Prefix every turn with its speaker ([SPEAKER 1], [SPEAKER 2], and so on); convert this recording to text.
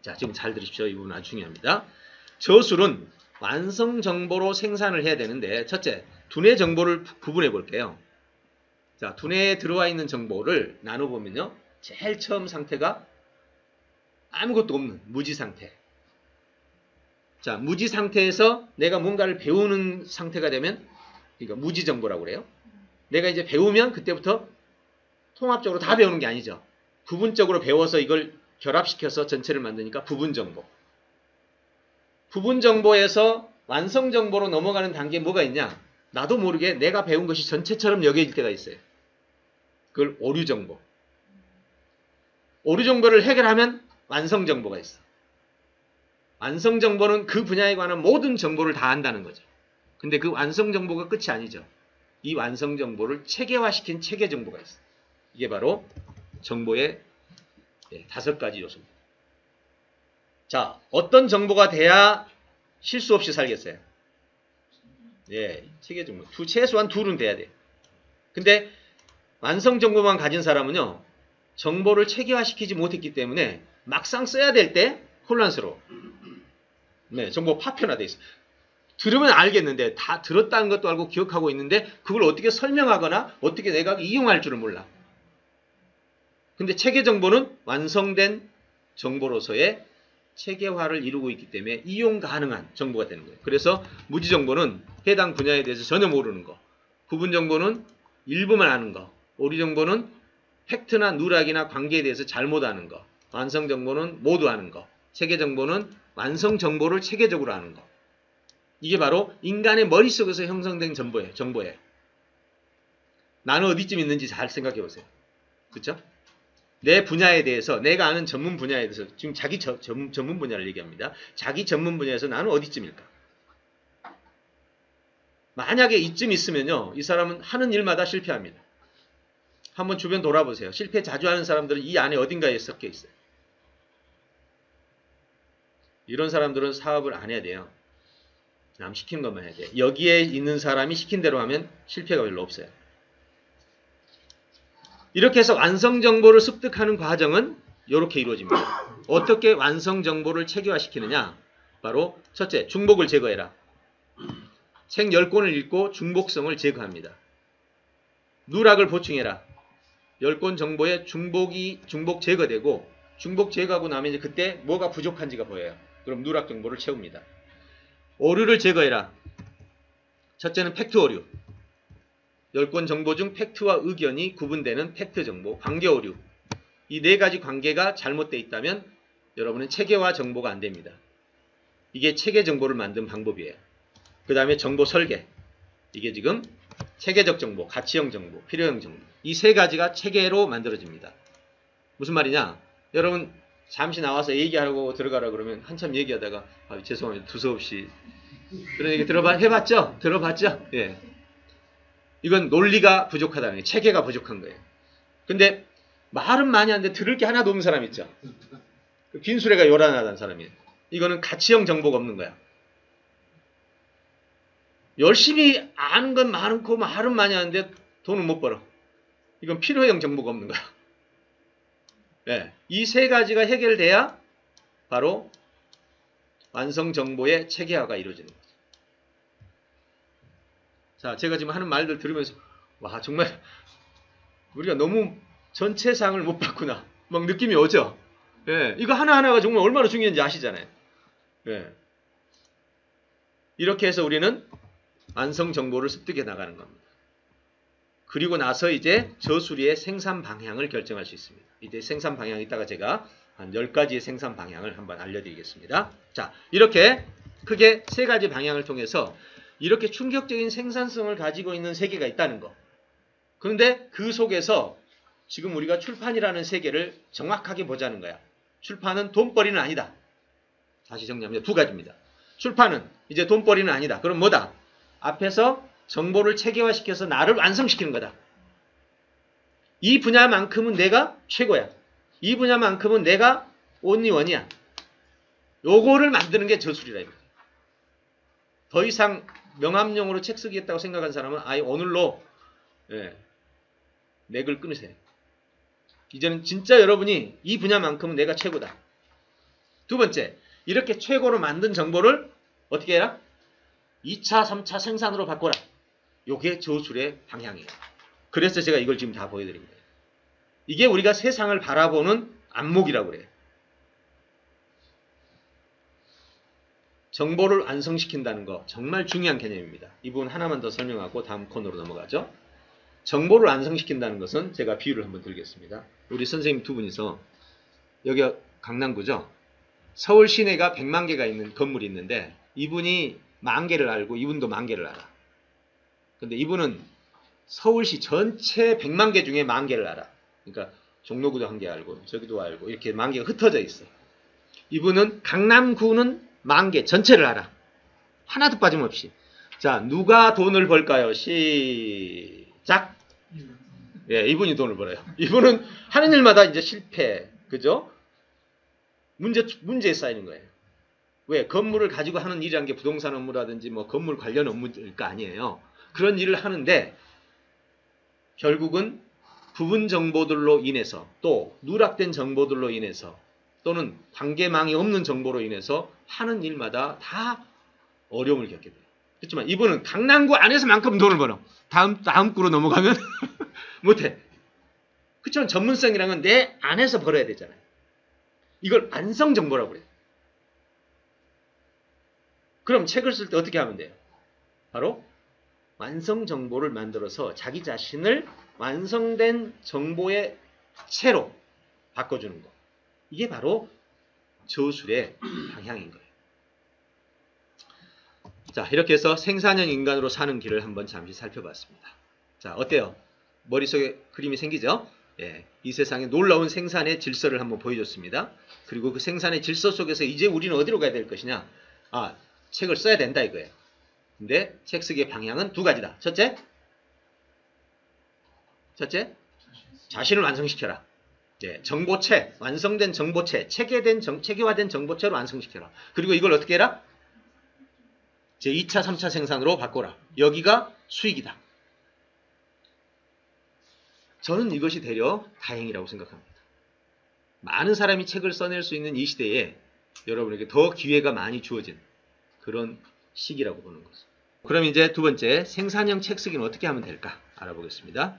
[SPEAKER 1] 자, 지금 잘 들으십시오. 이 부분 아주 중요합니다. 저술은 완성 정보로 생산을 해야 되는데, 첫째, 두뇌 정보를 구분해 볼게요. 자, 두뇌에 들어와 있는 정보를 나눠보면요. 제일 처음 상태가 아무것도 없는 무지 상태. 자, 무지 상태에서 내가 뭔가를 배우는 상태가 되면, 그러니까 무지 정보라고 그래요. 내가 이제 배우면 그때부터 통합적으로 다 배우는 게 아니죠. 부분적으로 배워서 이걸 결합시켜서 전체를 만드니까 부분 정보. 부분 정보에서 완성 정보로 넘어가는 단계에 뭐가 있냐? 나도 모르게 내가 배운 것이 전체처럼 여겨질 때가 있어요. 그걸 오류 정보. 오류 정보를 해결하면 완성 정보가 있어. 완성 정보는 그 분야에 관한 모든 정보를 다 안다는 거죠. 근데 그 완성 정보가 끝이 아니죠. 이 완성 정보를 체계화시킨 체계 정보가 있어. 이게 바로 정보의 5가지 요소입니다. 자, 어떤 정보가 돼야 실수 없이 살겠어요? 예, 체계 정보. 최소한 2는 돼야 돼요. 근데 완성 정보만 가진 사람은요, 정보를 체계화시키지 못했기 때문에 막상 써야 될 때 혼란스러워. 네, 정보 파편화돼 있어. 들으면 알겠는데, 다 들었다는 것도 알고 기억하고 있는데, 그걸 어떻게 설명하거나 어떻게 내가 이용할 줄을 몰라. 근데 체계 정보는 완성된 정보로서의 체계화를 이루고 있기 때문에 이용 가능한 정보가 되는 거예요. 그래서 무지 정보는 해당 분야에 대해서 전혀 모르는 거, 부분 정보는 일부만 아는 거, 오류 정보는 팩트나 누락이나 관계에 대해서 잘못 아는 거, 완성 정보는 모두 아는 거, 체계 정보는 완성 정보를 체계적으로 아는 거. 이게 바로 인간의 머릿속에서 형성된 정보예요. 나는 어디쯤 있는지 잘 생각해 보세요. 그렇죠? 내 분야에 대해서, 내가 아는 전문 분야에 대해서, 지금 자기 전문 분야를 얘기합니다. 자기 전문 분야에서 나는 어디쯤일까? 만약에 이쯤 있으면요, 이 사람은 하는 일마다 실패합니다. 한번 주변 돌아보세요. 실패 자주 하는 사람들은 이 안에 어딘가에 섞여 있어요. 이런 사람들은 사업을 안 해야 돼요. 남 시키는 것만 해야 돼요. 여기에 있는 사람이 시킨 대로 하면 실패가 별로 없어요. 이렇게 해서 완성 정보를 습득하는 과정은 이렇게 이루어집니다. 어떻게 완성 정보를 체계화시키느냐? 바로 첫째, 중복을 제거해라. 책 10권을 읽고 중복성을 제거합니다. 누락을 보충해라. 10권 정보에 중복 제거되고, 중복 제거하고 나면 이제 그때 뭐가 부족한지가 보여요. 그럼 누락 정보를 채웁니다. 오류를 제거해라. 첫째는 팩트 오류. 10권 정보 중 팩트와 의견이 구분되는 팩트 정보, 관계 오류. 이 4가지 관계가 잘못되어 있다면 여러분은 체계화 정보가 안 됩니다. 이게 체계 정보를 만든 방법이에요. 그 다음에 정보 설계. 이게 지금 체계적 정보, 가치형 정보, 필요형 정보. 이 3가지가 체계로 만들어집니다. 무슨 말이냐? 여러분 잠시 나와서 얘기하고 들어가라 그러면 한참 얘기하다가 죄송합니다. 두서없이 그런 얘기 해봤죠? 들어봤죠? 예. 이건 논리가 부족하다는 거예요. 체계가 부족한 거예요. 근데 말은 많이 하는데 들을 게 하나도 없는 사람 있죠? 빈수레가 요란하다는 사람이에요. 이거는 가치형 정보가 없는 거야. 열심히 아는 건 많고 말은 많이 하는데 돈은 못 벌어. 이건 필요형 정보가 없는 거야. 네, 이 3가지가 해결돼야 바로 완성 정보의 체계화가 이루어지는 거죠. 자, 제가 지금 하는 말들 들으면서 와, 정말 우리가 너무 전체상을 못 봤구나 막 느낌이 오죠. 예, 이거 하나하나가 정말 얼마나 중요한지 아시잖아요. 예. 이렇게 해서 우리는 완성 정보를 습득해 나가는 겁니다. 그리고 나서 이제 저수리의 생산 방향을 결정할 수 있습니다. 이제 생산 방향 이따가 제가 한 10가지의 생산 방향을 한번 알려드리겠습니다. 자, 이렇게 크게 3가지 방향을 통해서 이렇게 충격적인 생산성을 가지고 있는 세계가 있다는 거. 그런데 그 속에서 지금 우리가 출판이라는 세계를 정확하게 보자는 거야. 출판은 돈벌이는 아니다. 다시 정리합니다. 2가지입니다. 출판은 이제 돈벌이는 아니다. 그럼 뭐다? 앞에서 정보를 체계화시켜서 나를 완성시키는 거다. 이 분야만큼은 내가 최고야. 이 분야만큼은 내가 온리원이야. 요거를 만드는 게 저술이라 이거야. 더 이상 명함용으로 책 쓰겠다고 생각한 사람은 아예 오늘로 맥을 끊으세요. 이제는 진짜 여러분이 이 분야만큼은 내가 최고다. 두 번째, 이렇게 최고로 만든 정보를 어떻게 해라? 2차, 3차 생산으로 바꿔라. 요게 저술의 방향이에요. 그래서 제가 이걸 지금 다 보여드린 거예요. 이게 우리가 세상을 바라보는 안목이라고 그래요. 정보를 완성시킨다는 거 정말 중요한 개념입니다. 이 부분 하나만 더 설명하고 다음 코너로 넘어가죠. 정보를 완성시킨다는 것은 제가 비유를 한번 들겠습니다. 우리 선생님 두 분이서 여기가 강남구죠. 서울 시내가 100만 개가 있는 건물이 있는데 이분이 10,000개를 알고 이분도 10,000개를 알아. 근데 이분은 서울시 전체 100만 개 중에 10,000개를 알아. 그러니까 종로구도 1개 알고 저기도 알고 이렇게 10,000개가 흩어져 있어. 이분은 강남구는 10,000개 전체를 알아. 하나도 빠짐없이. 자, 누가 돈을 벌까요? 시작. 예, 이분이 돈을 벌어요. 이분은 하는 일마다 이제 실패. 그죠? 문제에 쌓이는 거예요. 왜? 건물을 가지고 하는 일이란 게 부동산 업무라든지 뭐 건물 관련 업무일 거 아니에요. 그런 일을 하는데 결국은 부분 정보들로 인해서 또 누락된 정보들로 인해서 또는 관계망이 없는 정보로 인해서 하는 일마다 다 어려움을 겪게 돼요. 그렇지만 이분은 강남구 안에서만큼 돈을 벌어. 다음 구로 넘어가면 못해. 그렇지만 전문성이라는 건 내 안에서 벌어야 되잖아요. 이걸 완성정보라고 그래요. 그럼 책을 쓸 때 어떻게 하면 돼요? 바로 완성정보를 만들어서 자기 자신을 완성된 정보의 채로 바꿔주는 거. 이게 바로 저술의 방향인 거예요. 자, 이렇게 해서 생산형 인간으로 사는 길을 한번 잠시 살펴봤습니다. 자, 어때요? 머릿속에 그림이 생기죠? 예, 이 세상에 놀라운 생산의 질서를 한번 보여줬습니다. 그리고 그 생산의 질서 속에서 이제 우리는 어디로 가야 될 것이냐? 아, 책을 써야 된다 이거예요. 근데 책 쓰기의 방향은 두 가지다. 첫째, 자신을 완성시켜라. 예, 정보체, 완성된 정보체, 체계화된 정보체로 완성시켜라. 그리고 이걸 어떻게 해라? 제 2차, 3차 생산으로 바꿔라. 여기가 수익이다. 저는 이것이 되려 다행이라고 생각합니다. 많은 사람이 책을 써낼 수 있는 이 시대에 여러분에게 더 기회가 많이 주어진 그런 시기라고 보는 거죠. 그럼 이제 두 번째, 생산형 책 쓰기는 어떻게 하면 될까 알아보겠습니다.